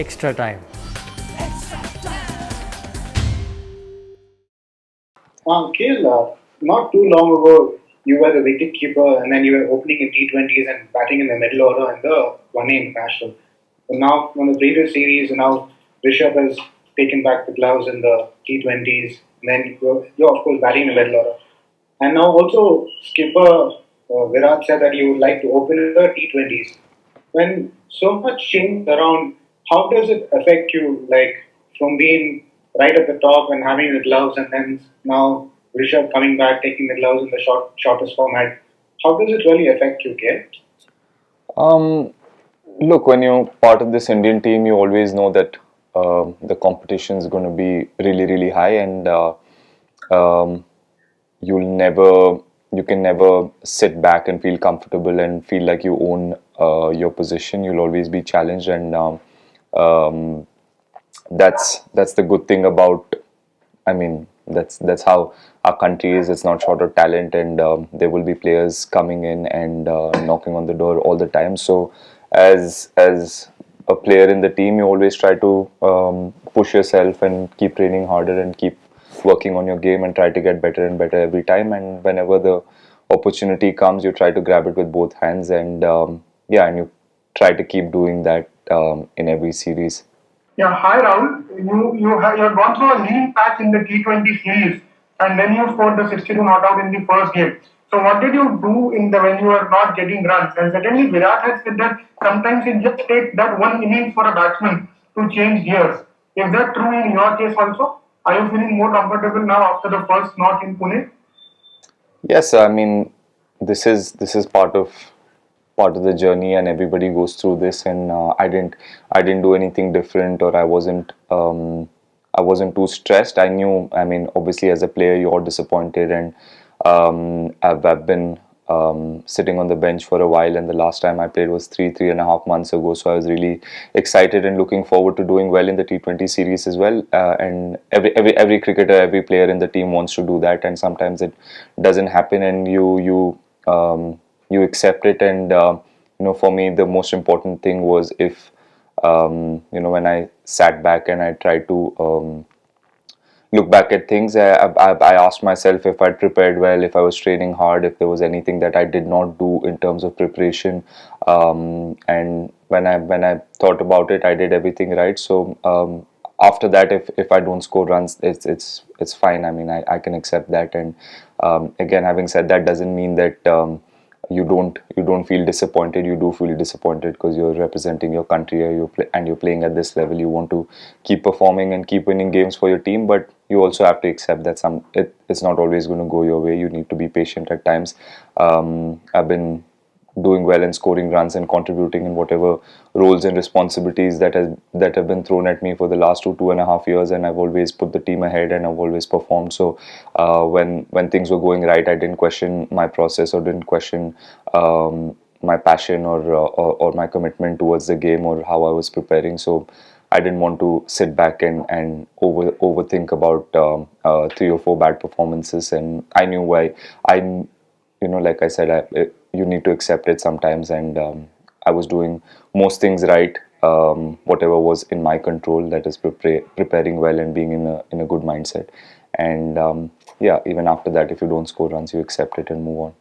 extra time. Kale, not too long ago, you were the wicket keeper and then you were opening in T20s and batting in the middle order in the one-day international. So now, from the previous series, now Rishabh has taken back the gloves in the T20s, and then you're of course batting in the middle order. And now also, skipper Virat said that you would like to open in the T20s. When so much change around, how does it affect you? Like from being right at the top and having the gloves, and then now Rishabh coming back, taking the gloves in the shortest format. How does it really affect you, Kale? Um, Look, when you're part of this Indian team, you always know that the competition is going to be really, really high, and um, you'll never, you can never sit back and feel comfortable and feel like you own your position. You'll always be challenged, and um, that's the good thing about. I mean, that's how our country is. It's not short of talent, and there will be players coming in and knocking on the door all the time. So, as a player in the team, you always try to push yourself and keep training harder and keep working on your game and try to get better and better every time. And whenever the opportunity comes, you try to grab it with both hands, and yeah, and you try to keep doing that in every series. Yeah, hi Rahul. You have gone through a lean patch in the T20 series, and then you scored the 62 not out in the first game. So what did you do in the when you were not getting runs? And certainly Virat has said that sometimes it just takes that one innings for a batsman to change gears. Is that true in your case also? Are you feeling more comfortable now after the first knock in Pune? Yes, I mean, this is part of the journey, and everybody goes through this. And I didn't do anything different, or I wasn't too stressed. I knew, I mean, obviously as a player you're disappointed, and I've been sitting on the bench for a while, and the last time I played was 3.5 months ago. So I was really excited and looking forward to doing well in the T20 series as well. And every cricketer, every player in the team wants to do that, and sometimes it doesn't happen, and you accept it. And for me, the most important thing was if when I sat back and I tried to look back at things, I asked myself if I'd prepared well, if I was training hard, if there was anything that I did not do in terms of preparation. And when I thought about it, I did everything right. So after that, if I don't score runs, it's fine. I mean, I can accept that. And again, having said that, doesn't mean that you don't feel disappointed. You do feel disappointed because you're representing your country, or and you're playing at this level. You want to keep performing and keep winning games for your team, but you also have to accept that it's not always going to go your way. You need to be patient at times. I've been doing well and scoring runs and contributing in whatever roles and responsibilities that have been thrown at me for the last 2.5 years, and I've always put the team ahead, and I've always performed. So when things were going right, I didn't question my process, or didn't question my passion, or my commitment towards the game, or how I was preparing. So I didn't want to sit back and overthink about 3 or 4 bad performances. And I knew why. Like I said, you need to accept it sometimes, and I was doing most things right. Whatever was in my control, that is preparing well and being in a good mindset. And yeah, even after that, if you don't score runs, you accept it and move on.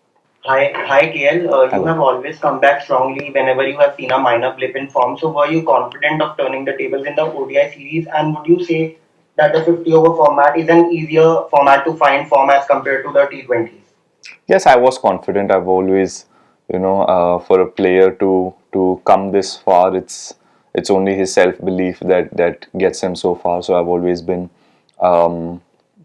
Hi KL. You Hello. have always come back strongly whenever you have seen a minor blip in form. So were you confident of turning the tables in the ODI series? And would you say that the 50 over format is an easier format to find form as compared to the T20s? Yes, I was confident. I've always, for a player to come this far, it's only his self belief that gets him so far. So I've always been um,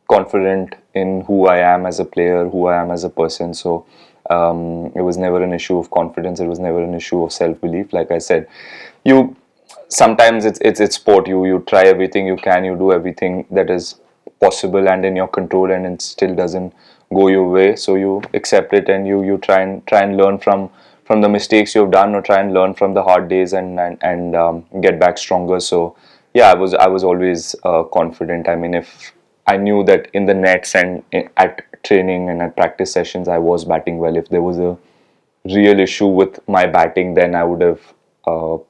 confident in who I am as a player, who I am as a person. So it was never an issue of confidence. It was never an issue of self belief. Like I said, you sometimes it's sport. You try everything you can. You do everything that is possible and in your control, and it still doesn't go your way. So you accept it, and you try and learn from the mistakes you've done, or try and learn from the hard days, and get back stronger. So yeah, I was always confident. I mean, if I knew that in the nets and at training and at practice sessions I was batting well. If there was a real issue with my batting, then I would have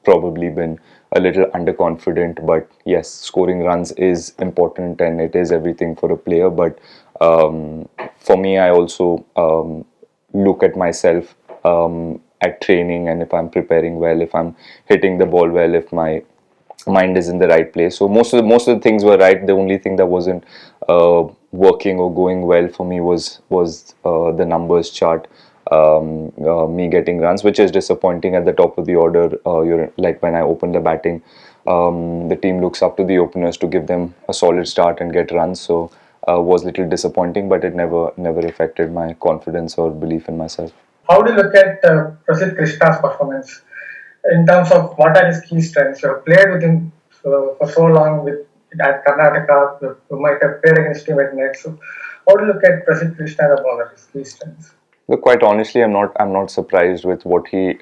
probably been a little underconfident. But yes, scoring runs is important and it is everything for a player. But for me, I also look at myself at training, and if I'm preparing well, if I'm hitting the ball well, if my mind is in the right place. So most of the things were right. The only thing that wasn't working or going well for me was the numbers chart. Me getting runs, which is disappointing at the top of the order. You're like when I open the batting, the team looks up to the openers to give them a solid start and get runs. So was little disappointing, but it never affected my confidence or belief in myself. How do you look at Prasidh Krishna's performance in terms of what are his key strengths? You have played with him for so long with at Karnataka. You might have played against him at net. So, how do you look at Prasidh Krishna as a bowler? His key strengths. Look, quite honestly, I'm not surprised with what he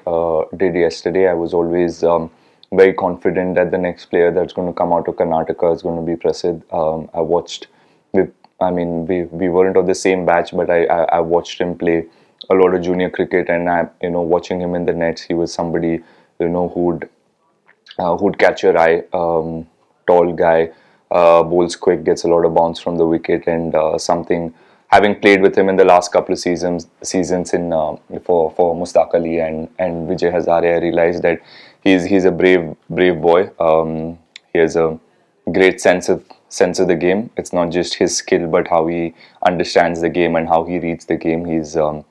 did yesterday. I was always very confident that the next player that's going to come out of Karnataka is going to be Prasidh. I watched with, I mean, we weren't on the same batch, but I watched him play a lot of junior cricket, and watching him in the nets, he was somebody who'd catch your eye. Tall guy, bowls quick, gets a lot of bounce from the wicket, and something. Having played with him in the last couple of seasons in for Mustaq Ali and Vijay Hazare, I realized that he's a brave boy. He has a great sense of the game. It's not just his skill, but how he understands the game and how he reads the game. He's a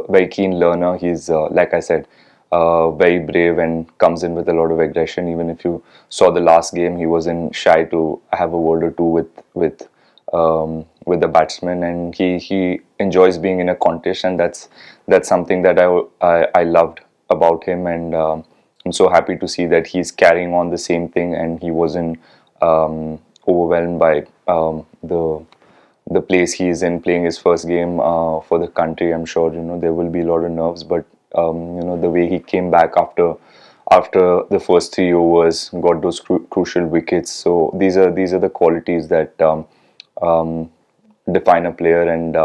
very keen learner. He's like I said, very brave and comes in with a lot of aggression. Even if you saw the last game, he wasn't shy to have a word or two with the batsman, and he enjoys being in a contest, and that's something that I loved about him, and I'm so happy to see that he's carrying on the same thing, and he wasn't overwhelmed by the place he is in, playing his first game for the country. I'm sure there will be a lot of nerves, but the way he came back after the first 3 overs, got those crucial wickets. So these are the qualities that define a player, and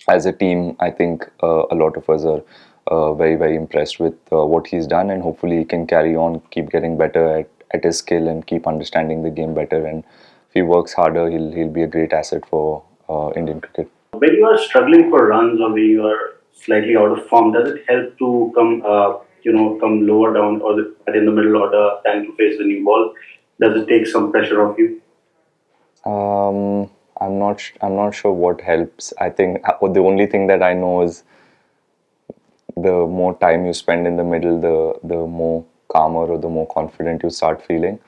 as a team, I think a lot of us are very impressed with what he's done, and hopefully he can carry on, keep getting better at his skill, and keep understanding the game better. And if he works harder, he'll be a great asset for Indian cricket. When you are struggling for runs or when you are slightly out of form, does it help to come lower down or in the middle order than to face the new ball? Does it take some pressure off you? I'm not sure what helps. I think the only thing that I know is the more time you spend in the middle, the more calmer or the more confident you start feeling.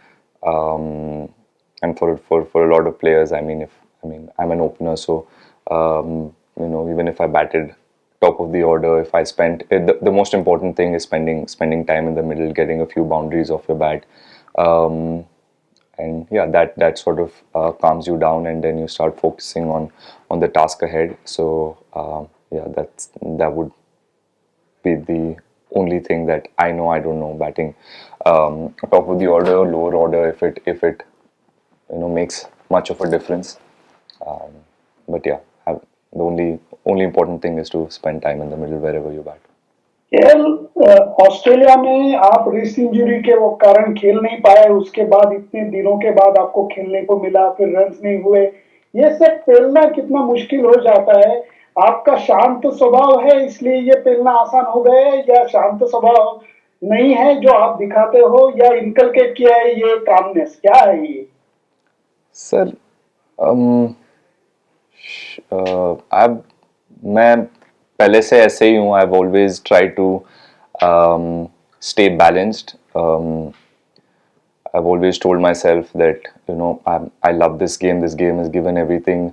And for a lot of players, I mean, I'm an opener, so even if I batted top of the order, if I spent the most important thing is spending time in the middle, getting a few boundaries off your bat. And yeah, that sort of calms you down, and then you start focusing on the task ahead. So yeah, that would be the only thing that I know. I don't know batting top of the order, lower order, if it makes much of a difference. But yeah, the only important thing is to spend time in the middle wherever you bat. खेल Australia में आप wrist injury के वो कारण खेल नहीं पाए, उसके बाद इतने दिनों के बाद आपको खेलने को मिला, फिर रन्स नहीं हुए, ये सब पेलना कितना मुश्किल हो जाता है। आपका शांत स्वभाव है इसलिए ये पेलना आसान हो गया है, या शांत स्वभाव नहीं है जो आप दिखाते हो, या इनकलकेट किया है ये कामनेस, क्या है ये? सर मैं पहले से ऐसे ही हूँ. I've always tried to stay balanced. I've always told myself that I love this game. This game has given everything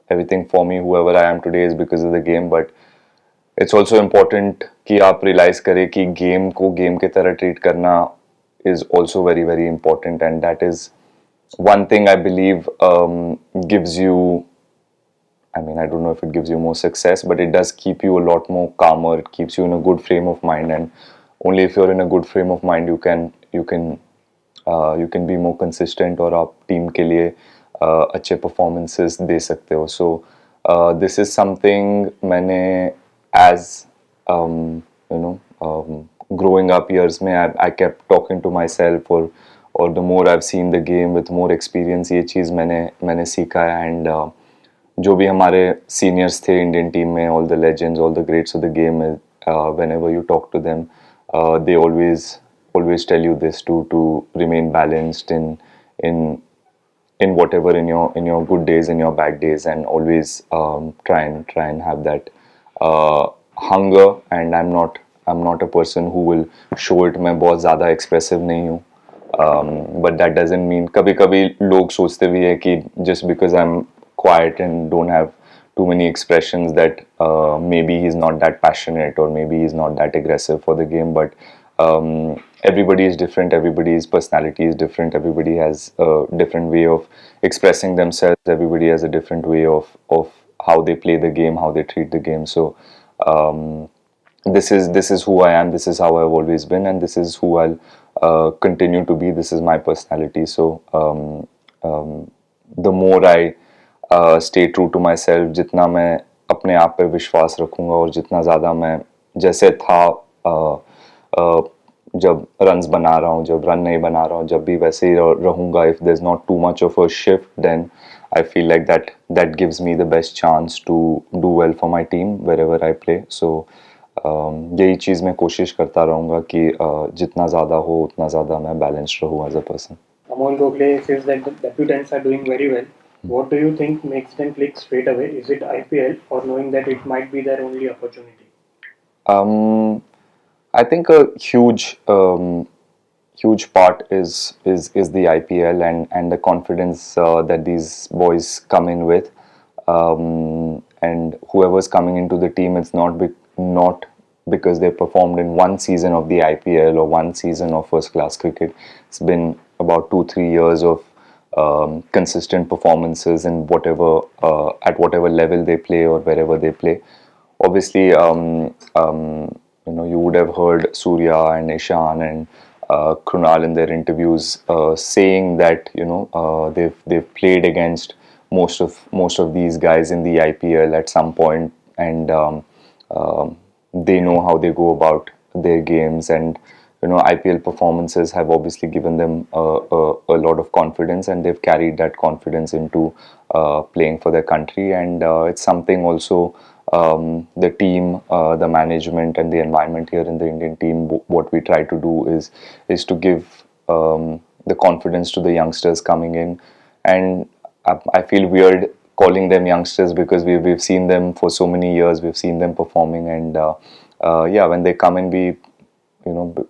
everything for me. Whoever I am today is because of the game. But it's also important कि आप realize करें कि game को game के तरह treat करना is also very important, and that is one thing I believe gives you, I mean, I don't know if it gives you more success, but it does keep you a lot more calmer. It keeps you in a good frame of mind, and only if you're in a good frame of mind, you can be more consistent, और आप team के लिए अच्छे performances दे सकते हो. So this is something मैंने as growing up years में I kept talking to myself, or the more I've seen the game with more experience, ये चीज़ मैंने सीखा है. And जो भी हमारे सीनियर्स थे इंडियन टीम में, all the legends, all the greats of the game, whenever you talk to them, they always tell you this, to remain balanced in whatever, in your good days, in your bad days, and always try and have that hunger. And I'm not a person who will show it. मैं बहुत ज़्यादा expressive नहीं हूँ. But that doesn't mean, कभी कभी लोग सोचते भी है कि just because I'm quiet and don't have too many expressions, that maybe he's not that passionate, or maybe he's not that aggressive for the game. But everybody is different, everybody's personality is different, everybody has a different way of expressing themselves, everybody has a different way of how they play the game, how they treat the game. So this is who I am, this is how I've always been, and this is who I'll continue to be. This is my personality. So the more I stay true to myself, जितना मैं अपने आप पे विश्वास रखूँगा, और जितना ज़्यादा मैं जैसे था जब रन्स बना रहा हूँ, जब रन नहीं बना रहा हूँ, जब भी वैसे ही रहूँगा, if there's not too much of a shift, then I feel like that gives me the best chance to do well for my team wherever I play. So यही चीज़ मैं कोशिश करता रहूँगा कि जितना ज़्यादा हो उतना ज़्यादा मैं बैलेंस्ड रहूँ as a person. Amol Gokhale says that the debutants are doing very well. What do you think makes them click straight away? Is it IPL, or knowing that it might be their only opportunity? I think a huge part is the IPL, and the confidence that these boys come in with, and whoever's coming into the team, it's not because they performed in one season of the IPL or one season of first class cricket. It's been about 2-3 years of consistent performances in whatever at whatever level they play or wherever they play. Obviously, you would have heard Surya and Ishan and Krunal in their interviews saying that they've played against most of these guys in the IPL at some point, and they know how they go about their games. And IPL performances have obviously given them a lot of confidence, and they've carried that confidence into playing for their country. And it's something also the team, the management, and the environment here in the Indian team, what we try to do is to give the confidence to the youngsters coming in. And I feel weird calling them youngsters because we've seen them for so many years, we've seen them performing, and when they come in,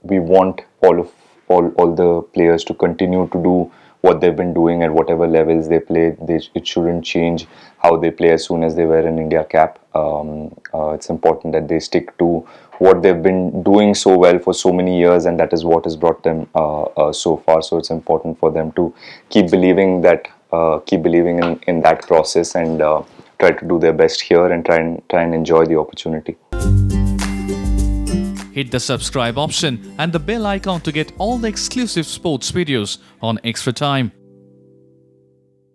we want all the players to continue to do what they've been doing at whatever levels they play. It shouldn't change how they play as soon as they wear an India cap. It's important that they stick to what they've been doing so well for so many years, and that is what has brought them so far. So it's important for them to keep believing in that process, and try to do their best here, and try and enjoy the opportunity. Hit the subscribe option and the bell icon to get all the exclusive sports videos on Extra Time.